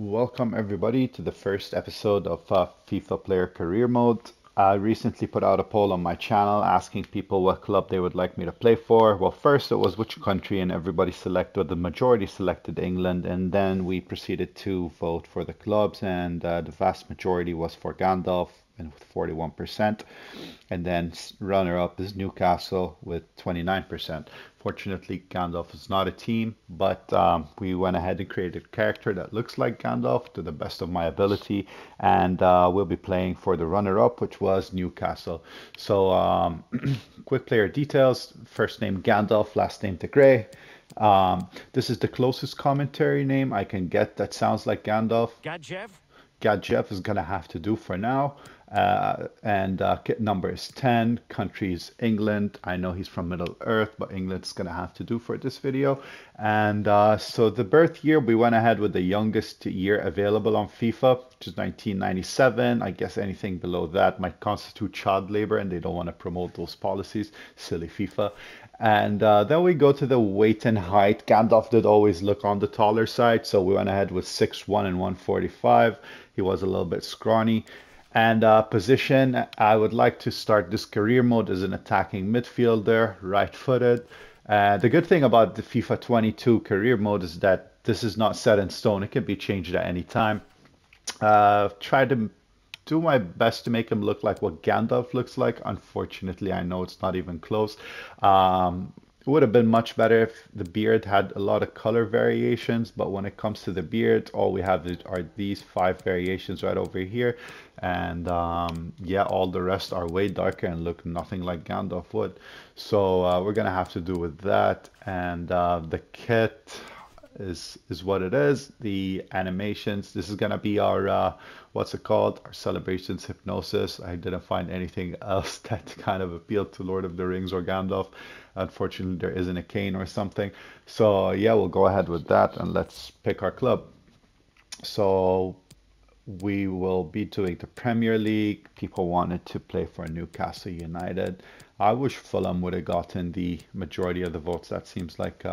Welcome everybody to the first episode of FIFA Player Career Mode. I recently put out a poll on my channel asking people what club they would like me to play for. Well, first it was which country, and everybody selected, the majority selected England, and then we proceeded to vote for the clubs, and the vast majority was for Gandalf and with 41%, and then runner-up is Newcastle with 29%. Fortunately, Gandalf is not a team, but we went ahead and created a character that looks like Gandalf to the best of my ability, and we'll be playing for the runner-up, which was Newcastle. So, quick player details: first name Gandalf, last name De Grey. This is the closest commentary name I can get that sounds like Gandalf. Gadjev? Gadjev is gonna have to do for now. And kit number is 10. Country is England. I know he's from Middle Earth, but England's gonna have to do for this video. And so the birth year, we went ahead with the youngest year available on FIFA, which is 1997. I guess anything below that might constitute child labor, and they don't want to promote those policies. Silly FIFA. And then we go to the weight and height. Gandalf did always look on the taller side, so we went ahead with 6'1" and 145. He was a little bit scrawny. And position, I would like to start this career mode as an attacking midfielder, right-footed. The good thing about the FIFA 22 career mode is that this is not set in stone. It can be changed at any time. Try to do my best to make him look like what Gandalf looks like. Unfortunately, I know it's not even close. It would have been much better if the beard had a lot of color variations, but when it comes to the beard, all we have are these 5 variations right over here. And yeah, all the rest are way darker and look nothing like Gandalf would. So we're gonna have to do with that. And the kit is what it is. The animations, this is gonna be our what's it called, our celebrations hypnosis. I didn't find anything else that kind of appealed to Lord of the Rings or Gandalf. Unfortunately, there isn't a cane or something. So yeah, we'll go ahead with that and let's pick our club. So we will be doing the Premier League. People wanted to play for Newcastle United. I wish Fulham would have gotten the majority of the votes. That seems like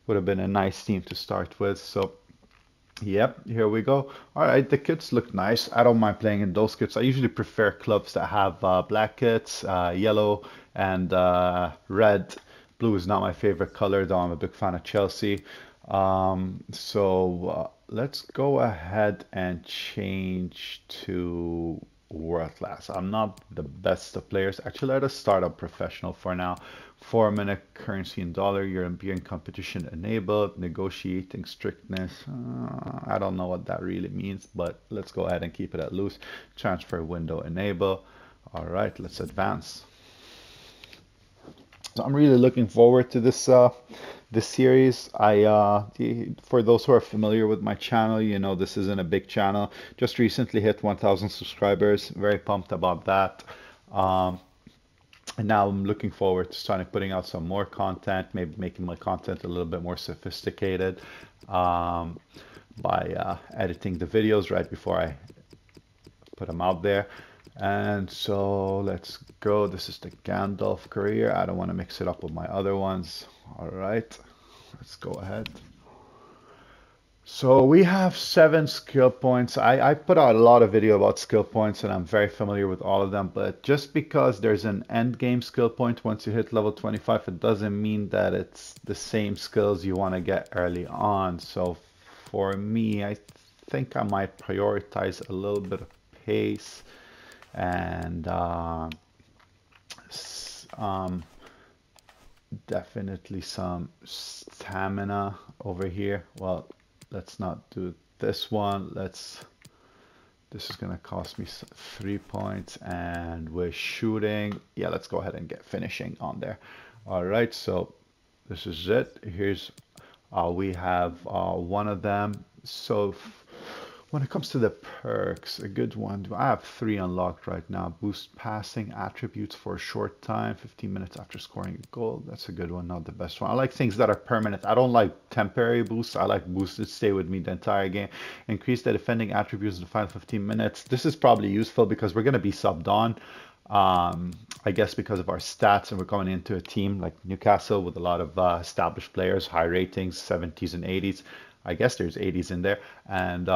would have been a nice team to start with. So yep, here we go. All right, the kits look nice. I don't mind playing in those kits. I usually prefer clubs that have black kits, yellow, and red. Blue is not my favorite color, though I'm a big fan of Chelsea. Let's go ahead and change to world class. I'm not the best of players. Actually, let us start up professional for now. 4-minute currency in dollar, European competition enabled, negotiating strictness. I don't know what that really means, but let's go ahead and keep it at loose. Transfer window enable. All right, let's advance. So I'm really looking forward to this series. For those who are familiar with my channel, you know this isn't a big channel. Just recently hit 1,000 subscribers. Very pumped about that. And now I'm looking forward to starting putting out some more content, maybe making my content a little bit more sophisticated by editing the videos right before I put them out there. And so let's go. This is the Gandalf career. I don't want to mix it up with my other ones. All right, let's go ahead. So we have 7 skill points. I put out a lot of video about skill points and I'm very familiar with all of them, but just because there's an end game skill point once you hit level 25, it doesn't mean that it's the same skills you want to get early on. So for me, I think I might prioritize a little bit of pace and definitely some stamina over here. Well, let's not do this one. This is gonna cost me 3 points, and we're shooting. Yeah, let's go ahead and get finishing on there. All right, so this is it. Here's we have one of them. So when it comes to the perks, a good one, I have 3 unlocked right now. Boost passing attributes for a short time, 15 minutes after scoring a goal. That's a good one, not the best one. I like things that are permanent. I don't like temporary boosts. I like boosts that stay with me the entire game. Increase the defending attributes in the final 15 minutes. This is probably useful because we're going to be subbed on. I guess because of our stats, and we're going into a team like Newcastle with a lot of established players, high ratings, 70s and 80s. I guess there's 80s in there. And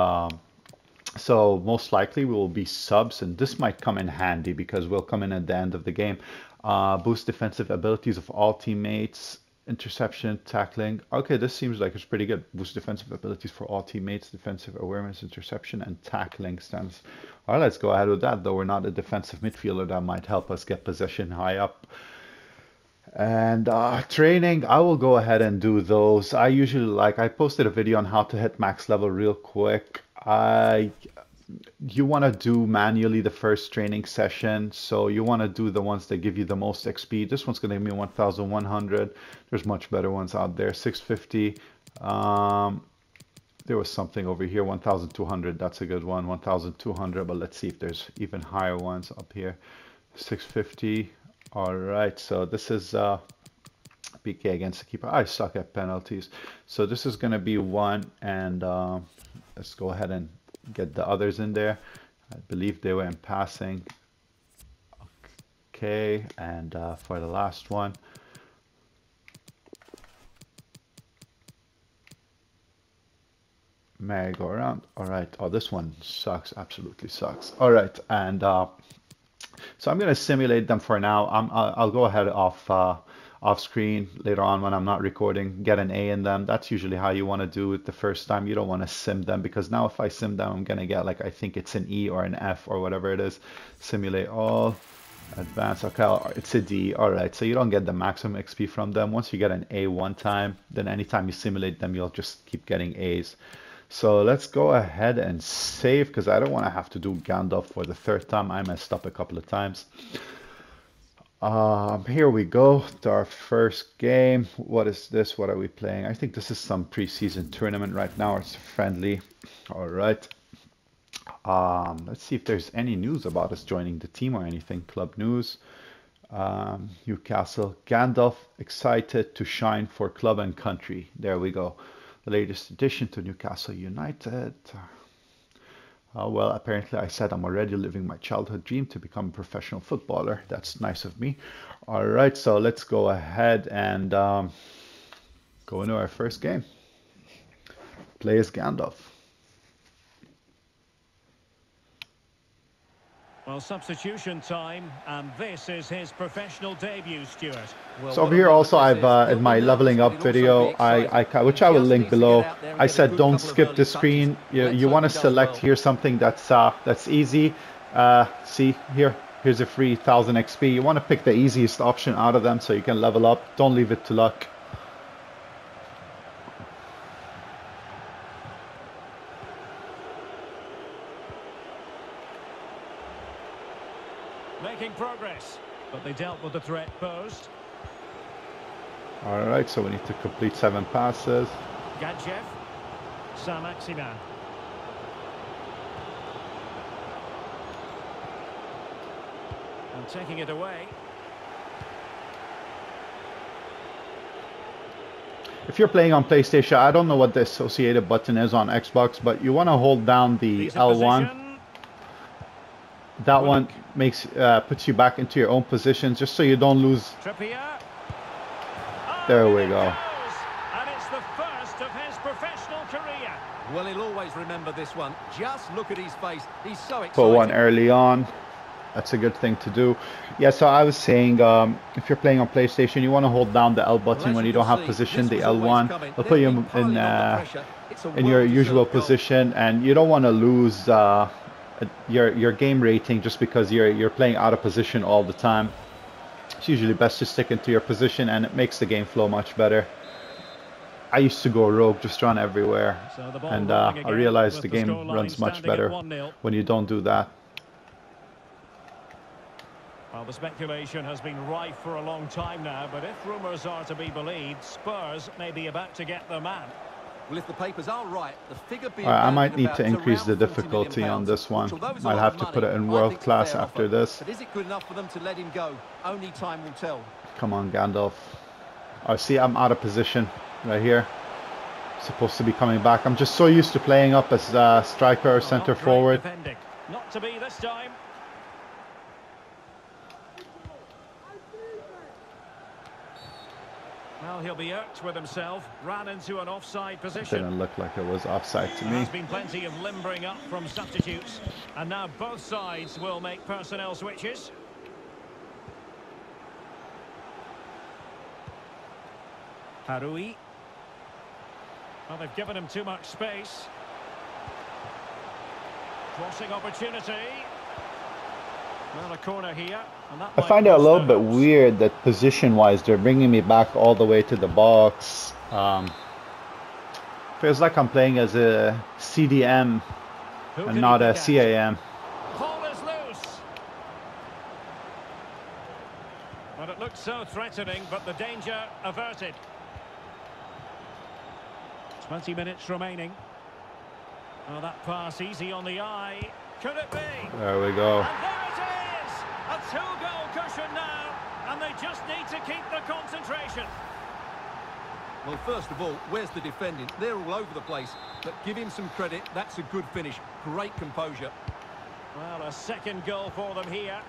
so most likely we will be subs, and this might come in handy because we'll come in at the end of the game. Boost defensive abilities of all teammates, interception, tackling. Okay, this seems like it's pretty good. Boost defensive abilities for all teammates, defensive awareness, interception, and tackling stamps. All right, let's go ahead with that, though we're not a defensive midfielder. That might help us get possession high up. And training, I will go ahead and do those. I posted a video on how to hit max level real quick. You want to do manually the first training session, so you want to do the ones that give you the most XP. This one's going to give me 1,100. There's much better ones out there. 650. There was something over here, 1,200. That's a good one. 1,200, but let's see if there's even higher ones up here. 650. All right, so this is PK against the keeper. I suck at penalties, so this is going to be one, and let's go ahead and get the others in there. I believe they were in passing. Okay, and for the last one, merry-go-round. All right. Oh, this one sucks. Absolutely sucks. All right, and so I'm going to simulate them for now. I'll go ahead off screen later on when I'm not recording, get an A in them. That's usually how you want to do it the first time. You don't want to sim them, because now if I sim them, I'm going to get, like, I think it's an E or an F or whatever it is. Simulate all, advanced, okay, it's a D. All right, so you don't get the maximum XP from them. Once you get an A one time, then anytime you simulate them, you'll just keep getting A's. So let's go ahead and save, because I don't want to have to do Gandalf for the third time. I messed up a couple of times. Here we go to our first game. What is this? What are we playing? I think this is some preseason tournament right now. It's friendly. All right. Let's see if there's any news about us joining the team or anything. Club news. Newcastle. Gandalf excited to shine for club and country. There we go. The latest addition to Newcastle United. Well, apparently I said I'm already living my childhood dream to become a professional footballer. That's nice of me. All right, so let's go ahead and go into our first game. Play as Gandalf. Well, substitution time, and this is his professional debut, Stuart. Well, so over here also I've in my leveling up video, which I will link below, I said don't skip the screen. You want to select here something that's easy. See here, here's a free 1,000 XP. You want to pick the easiest option out of them so you can level up. Don't leave it to luck. Making progress, but they dealt with the threat posed. All right, so we need to complete 7 passes. Gadjev, Saint-Maximin. And taking it away. If you're playing on PlayStation, I don't know what the associated button is on Xbox, but you want to hold down the L1. Position. That one makes puts you back into your own position, just so you don't lose. Trippier. There we go. And it's the first of his professional career. Well, he'll always remember this one. Just look at his face. He's so excited. Put one early on. That's a good thing to do. Yeah, so I was saying, if you're playing on PlayStation, you want to hold down the L button when you don't have position, the L1. It'll put you in your usual position, and you don't want to lose your game rating just because you're playing out of position all the time. It's usually best to stick into your position, and it makes the game flow much better. I used to go rogue, just run everywhere, and I realized the game runs much better when you don't do that. Well, the speculation has been rife for a long time now, but if rumours are to be believed, Spurs may be about to get their man. Well, if the papers are right, the figure being I might need to increase the difficulty on this one. Might have to put it in world class after this. But is it good enough for them to let him go? Only time will tell. Come on, Gandalf. Oh, see, I'm out of position right here. Supposed to be coming back. I'm just so used to playing up as striker or centre forward. Not to be this time. Well, he'll be irked with himself. Ran into an offside It position. didn't look like it was offside to There me. has been plenty of limbering up from substitutes. And now both sides will make personnel switches. Harui. Well, they've given him too much space. Crossing opportunity. Well, a corner here. And that I might find it a cross little the bit hopes. weird that position-wise they're bringing me back all the way to the box. Feels like I'm playing as a CDM Who and can not he a pick at? CAM. Ball is loose. But it looked so threatening, but the danger averted. 20 minutes remaining. Oh, that pass easy on the eye. Could it be? There we go. And there it is! A two-goal cushion now, and they just need to keep the concentration. Well, first of all, where's the defending? They're all over the place. But give him some credit. That's a good finish. Great composure. Well, a second goal for them here.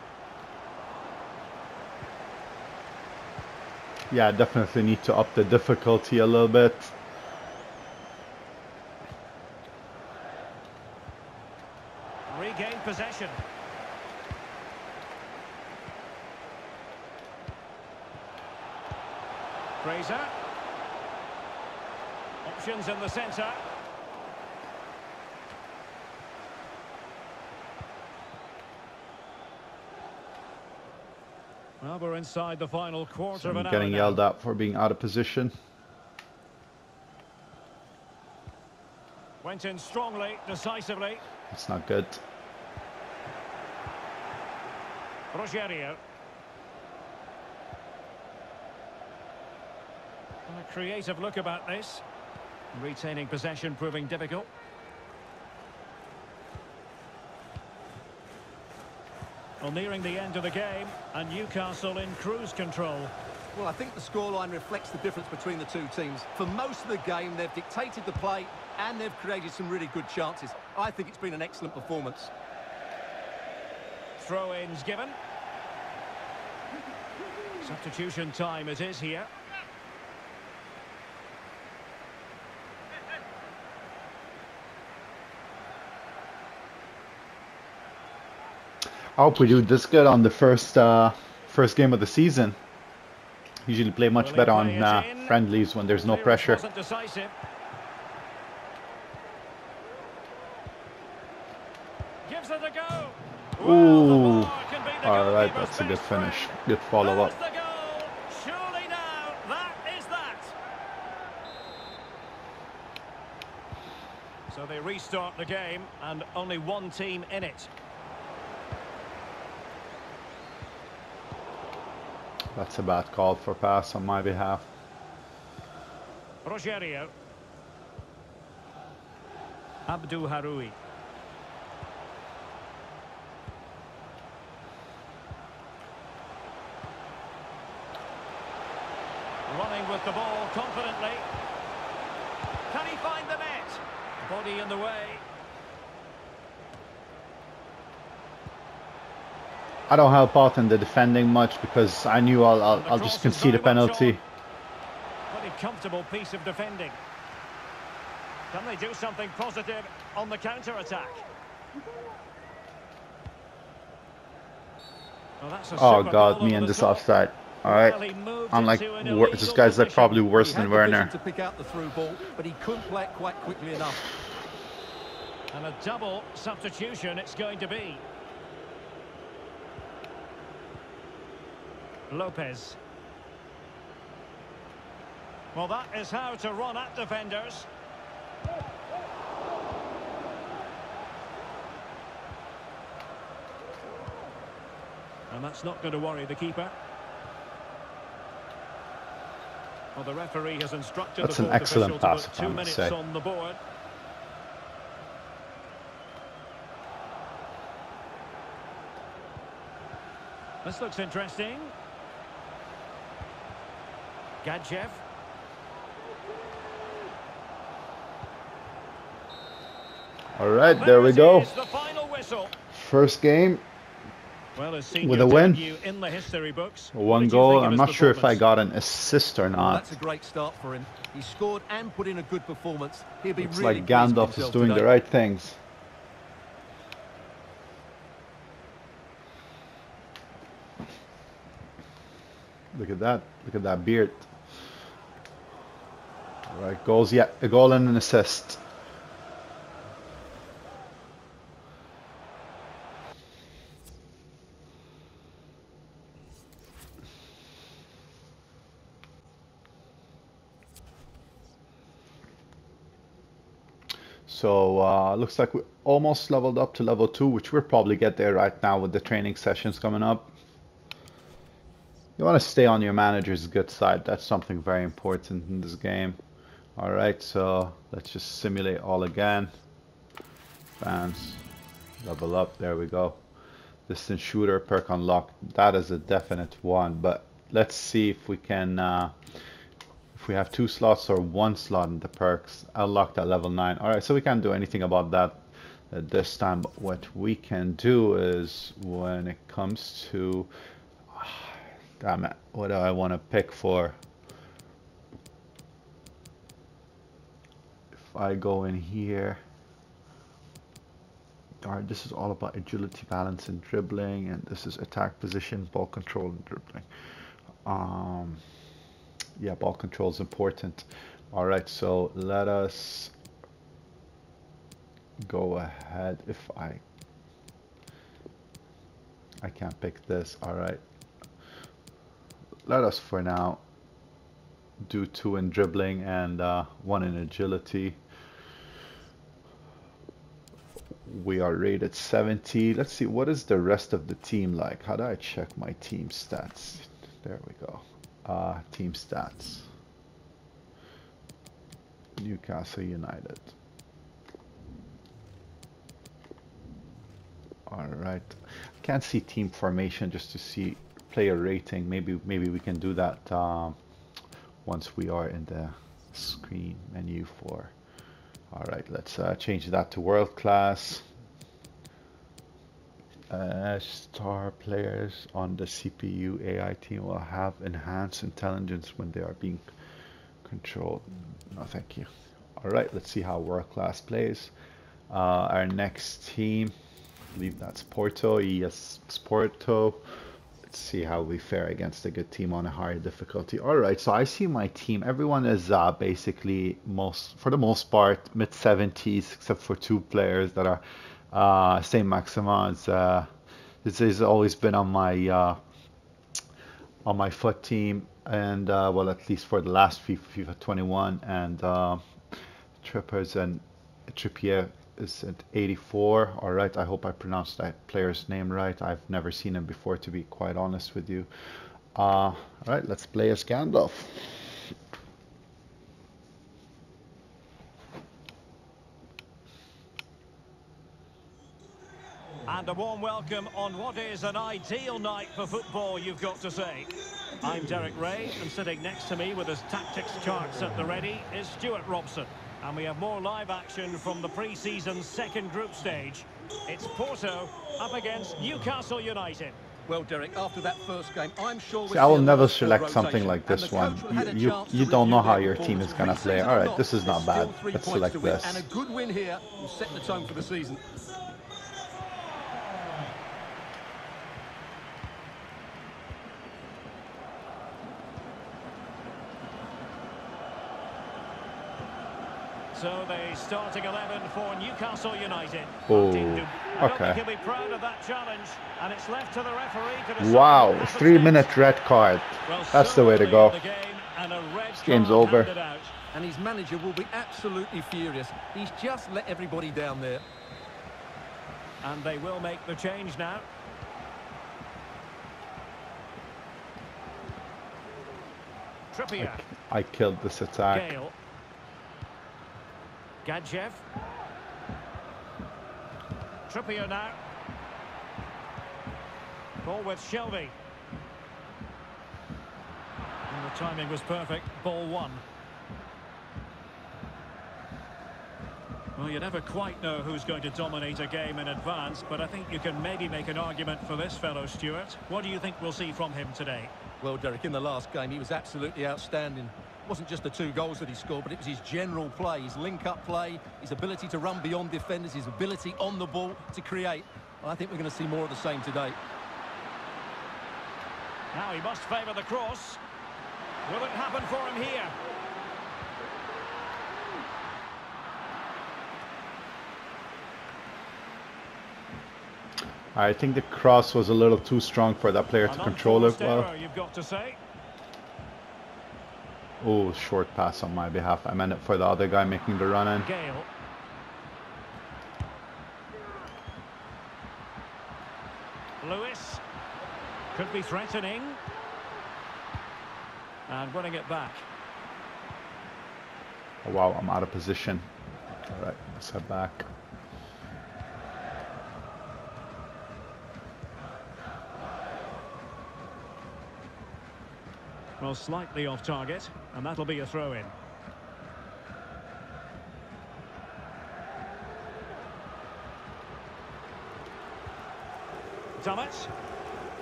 Yeah, definitely need to up the difficulty a little bit. Regain possession. Fraser. Options in the centre. Well, we're inside the final quarter So of I'm an getting hour yelled now. at for being out of position. Went in strongly, decisively. It's not good. Rogerio. And a creative look about this. Retaining possession proving difficult. Well, nearing the end of the game, and Newcastle in cruise control. Well, I think the scoreline reflects the difference between the two teams. For most of the game, they've dictated the play and they've created some really good chances. I think it's been an excellent performance. Throw-ins given. Substitution time it is here. I hope we do this good on the first game of the season. Usually play much Will he better play on it in? friendlies when there's no Clearance pressure. wasn't decisive. Gives it a go. Well, the Ooh. bar can beat the All right, goalkeeper's that's a good best finish. friend. Good follow-up. There's the goal. Surely now, that is that. So they restart the game, and only one team in it. That's a bad call for pass on my behalf. Rogerio. Abdou Haroui. Running with the ball confidently. Can he find the net? Body in the way. I don't help out in the defending much because I knew I'll just concede a penalty. Pretty comfortable piece of defending. Can they do something positive on the counter-attack? Well, that's a Oh super God, goal me over in the this top. offside. All Well, right, he moved I'm like, into an this illegal guy's like position. probably worse He than had the vision Werner. to pick out the through ball, but he couldn't play it quite quickly enough. And a double substitution it's going to be. Lopez. Well, that is how to run at defenders. And that's not going to worry the keeper. Well, the referee has instructed That's the an fourth excellent official pass, to if put I 2 must minutes say. on the board. This looks interesting. Gadjev. All right, there we go. Is the final whistle. First game, Well, his with senior a win. debut in the history books. What One did you think goal. of I'm his not sure if I performance? got an assist or Well, not. that's a great start for him. He scored and put in a good performance. He'll be Looks really like pleased with Gandalf is himself doing today. the right things. Look at that. Look at that beard. All right, goals. Yeah, a goal and an assist. So looks like we almost leveled up to level 2, which we'll probably get there right now with the training sessions coming up. You want to stay on your manager's good side. That's something very important in this game. All right, so let's just simulate all again. Fans, level up. There we go. Distant shooter perk unlocked. That is a definite one. But let's see if we can. If we have 2 slots or 1 slot in the perks, unlocked at level 9. All right, so we can't do anything about that at this time. But what we can do is when it comes to, damn it, what do I want to pick for? If I go in here, all right, this is all about agility, balance, and dribbling, and this is attack position, ball control, and dribbling. Yeah, ball control is important. All right, so let us go ahead. If I can't pick this. All right, let us for now do 2 in dribbling and 1 in agility. We are rated 70. Let's see, what is the rest of the team like? How do I check my team stats? There we go. Team stats. Newcastle United. All right. I can't see team formation just to see player rating. Maybe we can do that once we are in the screen menu for. All right, let's change that to world class. Star players on the CPU AI team will have enhanced intelligence when they are being controlled. No, thank you. All right, let's see how world class plays. Our next team, I believe that's Porto. Yes, it's Porto. Let's see how we fare against a good team on a higher difficulty. All right, so I see my team. Everyone is basically for the most part mid 70s, except for 2 players that are same maxima as this has always been on my foot team, and well, at least for the last FIFA 21, and Trippier is at 84. All right, I hope I pronounced that player's name right. I've never seen him before, to be quite honest with you. All right, let's play as Gandalf. And a warm welcome on what is an ideal night for football, you've got to say. I'm Derek Ray, and sitting next to me with his tactics charts at the ready is Stuart Robson. And we have more live action from the pre-season 2nd group stage. It's Porto up against Newcastle United. Well, Derek, after that first game, I'm sure See, I will never select something like this one. You don't know how your team is going to play. All right, this is not bad. Let's select this. And a good win here will set the tone for the season. So the starting 11 for Newcastle United. Oh, I don't think he'll okay. be proud of that challenge, and it's left to the referee to decide. Wow, 3-minute red card. Well, That's the way to so go. early in the game, and a red This game's card over. handed out. And his manager will be absolutely furious. He's just let everybody down there. And they will make the change now. Trippier. I killed this attack. Gale. Gadjev. Trippier now. Ball with Shelby. And the timing was perfect. Ball 1. Well, you never quite know who's going to dominate a game in advance, but I think you can maybe make an argument for this fellow, Stuart. What do you think we'll see from him today? Well, Derek, in the last game, he was absolutely outstanding. It wasn't just the 2 goals that he scored, but it was his general play, his link-up play, his ability to run beyond defenders, his ability on the ball to create. Well, I think we're going to see more of the same today. Now he must favour the cross. Will it happen for him here? I think the cross was a little too strong for that player to control it well. You've got to say. Oh, short pass on my behalf. I meant it for the other guy making the run in. Gale. Lewis. Could be threatening. And winning it back. Oh, wow, I'm out of position. All right, let's head back. Well, slightly off target, and that'll be a throw-in. Dummett.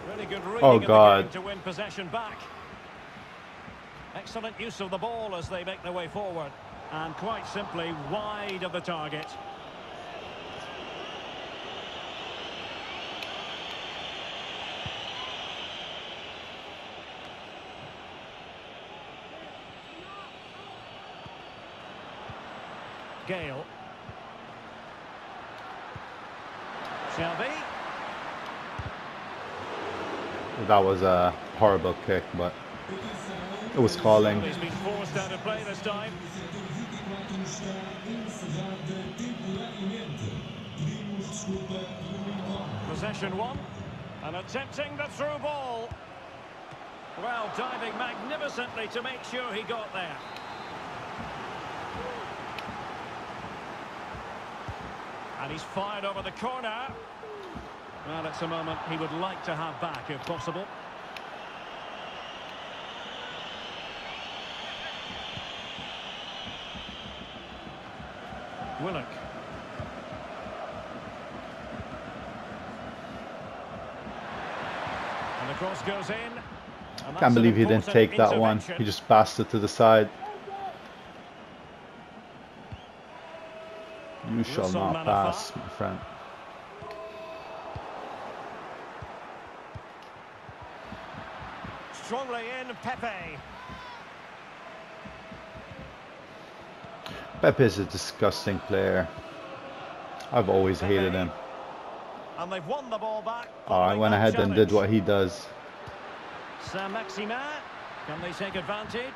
Really good reading Oh, of the God. game to win possession back. Excellent use of the ball as they make their way forward. And quite simply, wide of the target. Gale. Shelby. That was a horrible kick, but it was calling. He's been forced out of play this time. Possession one. And attempting the through ball. Well, diving magnificently to make sure he got there. And he's fired over the corner. Well, it's a moment he would like to have back, if possible. Willock. And the cross goes in. Can't believe he didn't take that one. He just passed it to the side. You shall not pass, my friend. Strongly in, Pepe. Pepe is a disgusting player. I've always hated him. And they've won the ball back. Oh, I went ahead and did what he does. Saint-Maximin, can they take advantage?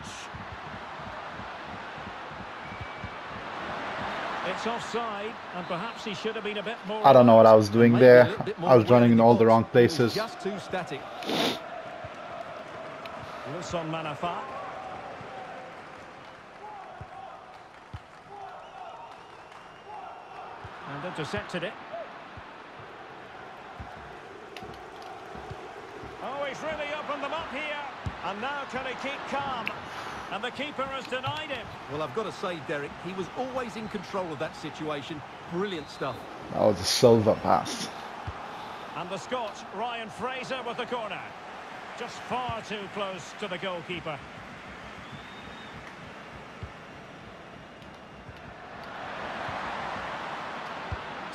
It's offside, and perhaps he should have been a bit more. I don't know what I was doing there. I was running in all the wrong places. Just too static. Wilson Manafa. And intercepted it. Oh, he's really opened them up here. And now can he keep calm? And the keeper has denied him. Well, I've got to say, Derek, he was always in control of that situation. Brilliant stuff. That was a Silva pass. And the Scot, Ryan Fraser, with the corner. Just far too close to the goalkeeper.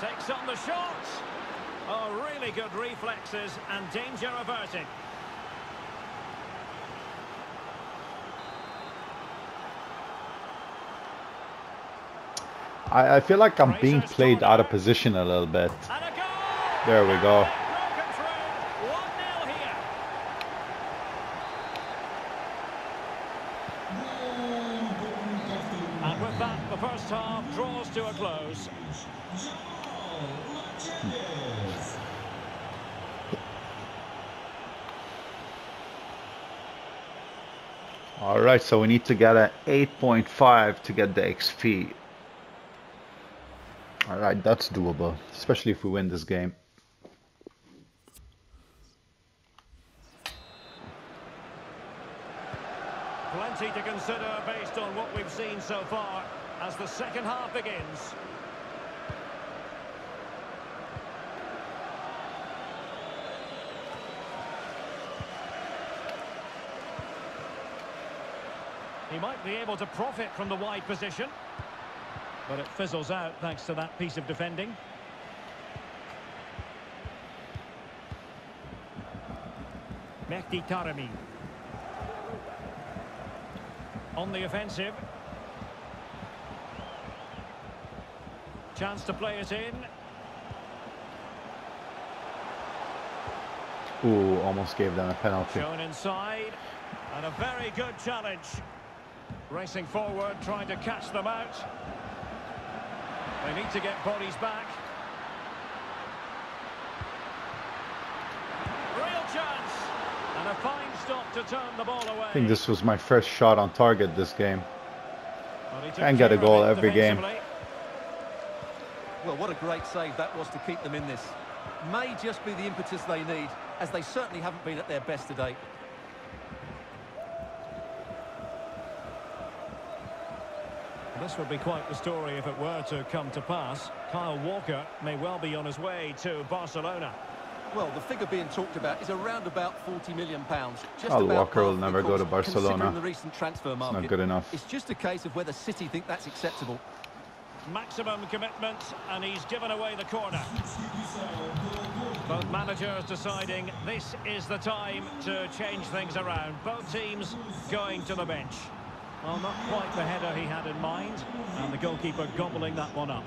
Takes on the shot. Oh, really good reflexes and danger averted. I feel like I'm being played out of position a little bit. And a goal! There we go. Broken through. 1-0 here. And with that, the first half draws to a close. All right, so we need to get an 8.5 to get the XP. All right, that's doable, especially if we win this game. Plenty to consider based on what we've seen so far as the second half begins. He might be able to profit from the wide position, but it fizzles out thanks to that piece of defending. Mehdi Taremi on the offensive. Chance to play it in. Ooh, almost gave them a penalty. Shown inside, and a very good challenge. Racing forward, trying to catch them out. They need to get bodies back. Real chance, and a fine stop to turn the ball away. I think this was my first shot on target this game. Well, he took And get a care of goal it every game. defensively. Well, what a great save that was to keep them in this. May just be the impetus they need, as they certainly haven't been at their best today. This would be quite the story if it were to come to pass. Kyle Walker may well be on his way to Barcelona. Well, the figure being talked about is around about £40 million. Just Kyle about Walker will half, never of go to course, Barcelona. considering the recent transfer market. Not good enough. It's just a case of whether City think that's acceptable. Maximum commitment, and he's given away the corner. Both managers deciding this is the time to change things around. Both teams going to the bench. Well, not quite the header he had in mind, and the goalkeeper gobbling that one up.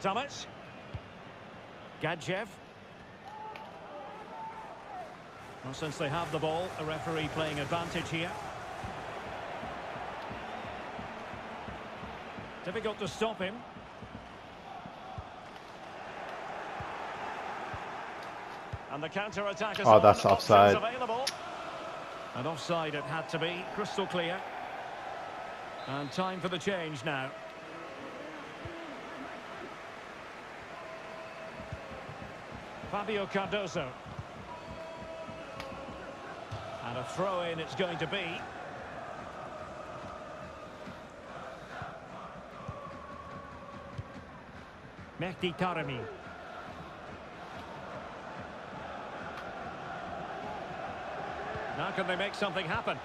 Tomic. Gadjev. Well, since they have the ball, a referee playing advantage here. Difficult to stop him. And the counter-attack is on. That's offside. Available. And offside it had to be, crystal clear. And time for the change now. Fabio Cardoso. And a throw-in it's going to be. Mehdi Taremi. Now can they make something happen?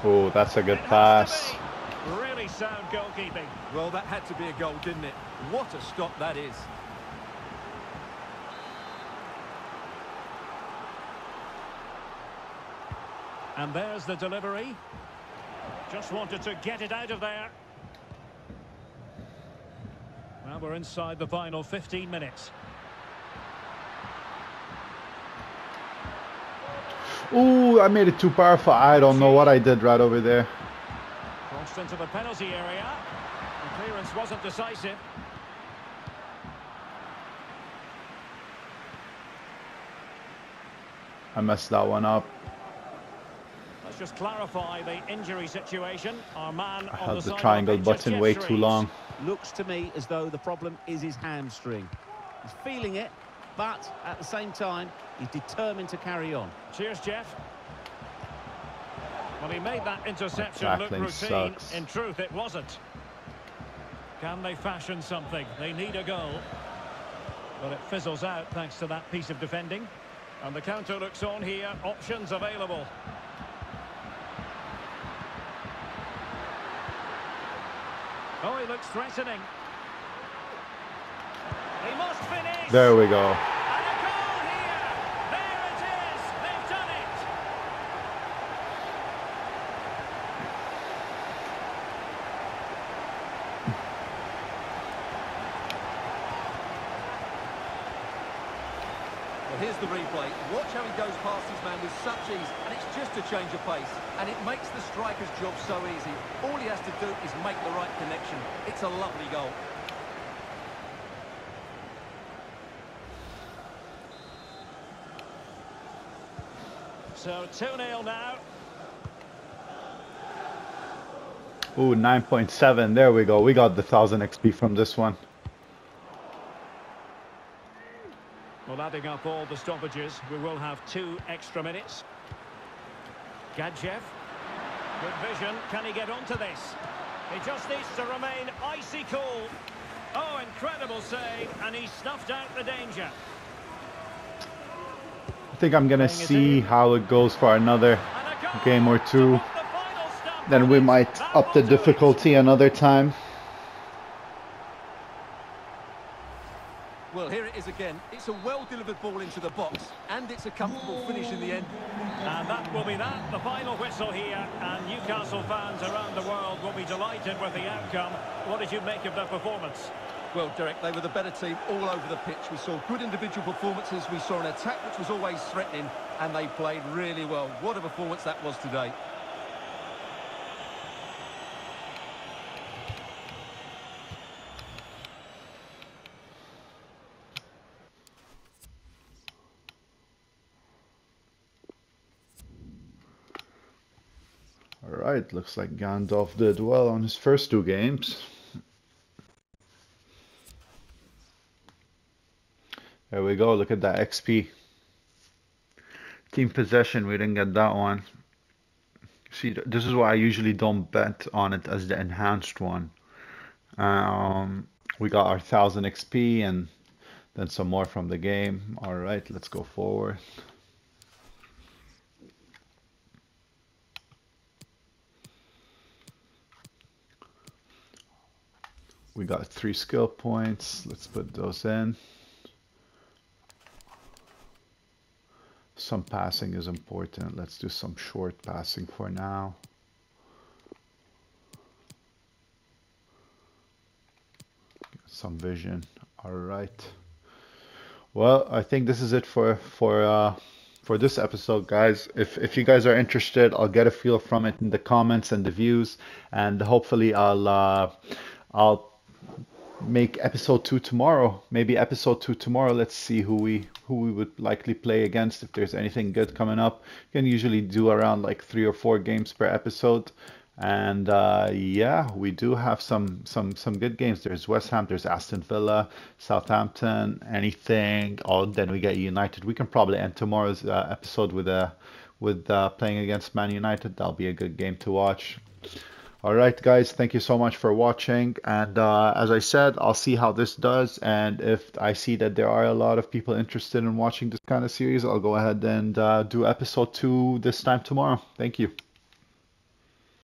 Oh, that's a good It has pass. to be. Really sound goalkeeping. Well, that had to be a goal, didn't it? What a stop that is. And there's the delivery. Just wanted to get it out of there. Well, we're inside the final 15 minutes. Ooh, I made it too powerful. I don't know what I did right over there. Crossed into the penalty area. The clearance wasn't decisive. I messed that one up. Let's just clarify the injury situation. Our man I on held the the side triangle of the bench is button Jeff way too Shreves. long. Looks to me as though the problem is his hamstring. He's feeling it, but at the same time, he's determined to carry on. Cheers, Jeff. Well, he made that interception look Tackling routine. sucks. In truth, it wasn't. Can they fashion something? They need a goal. But it fizzles out thanks to that piece of defending. And the counter looks on here. Options available. Oh, he looks threatening. He must finish. There we go. And a goal here. There it is. They've done it. Well, here's the replay. Watch how he goes past his man with such ease, and it's just a change of pace. And it makes the striker's job so easy. All he has to do is make the right connection. It's a lovely goal. So 2-0 now. Ooh, 9.7. There we go. We got the 1000 XP from this one. Well, adding up all the stoppages, we will have 2 extra minutes. Gadjev. Good vision. Can he get onto this? He just needs to remain icy cool. Oh, incredible save, and he snuffed out the danger. I think I'm gonna see how it goes for another game or two. Then we might up the difficulty another time. Well, here it is again. It's a well-delivered ball into the box, and it's a comfortable finish in the end. And that will be that, the final whistle here, and Newcastle fans around the world will be delighted with the outcome. What did you make of their performance? Well, Derek, they were the better team all over the pitch. We saw good individual performances, we saw an attack which was always threatening, and they played really well. What a performance that was today. Alright, looks like Gandalf did well on his first two games. There we go, look at that XP. Team possession, we didn't get that one. See, this is why I usually don't bet on it as the enhanced one. We got our 1000 XP and then some more from the game. Alright, let's go forward. We got 3 skill points. Let's put those in. Some passing is important. Let's do some short passing for now. Some vision. All right. Well, I think this is it for this episode, guys. If you guys are interested, I'll get a feel from it in the comments and the views, and hopefully I'll make episode 2 tomorrow. Maybe episode 2 tomorrow. Let's see who we would likely play against. If there's anything good coming up, you can usually do around like 3 or 4 games per episode. And yeah, we do have some good games. There's West Ham, there's Aston Villa, Southampton, anything. Oh, then we get United. We can probably end tomorrow's episode with playing against Man United. That'll be a good game to watch. Alright guys, thank you so much for watching, and as I said, I'll see how this does, and if I see that there are a lot of people interested in watching this kind of series, I'll go ahead and do episode 2 this time tomorrow. Thank you.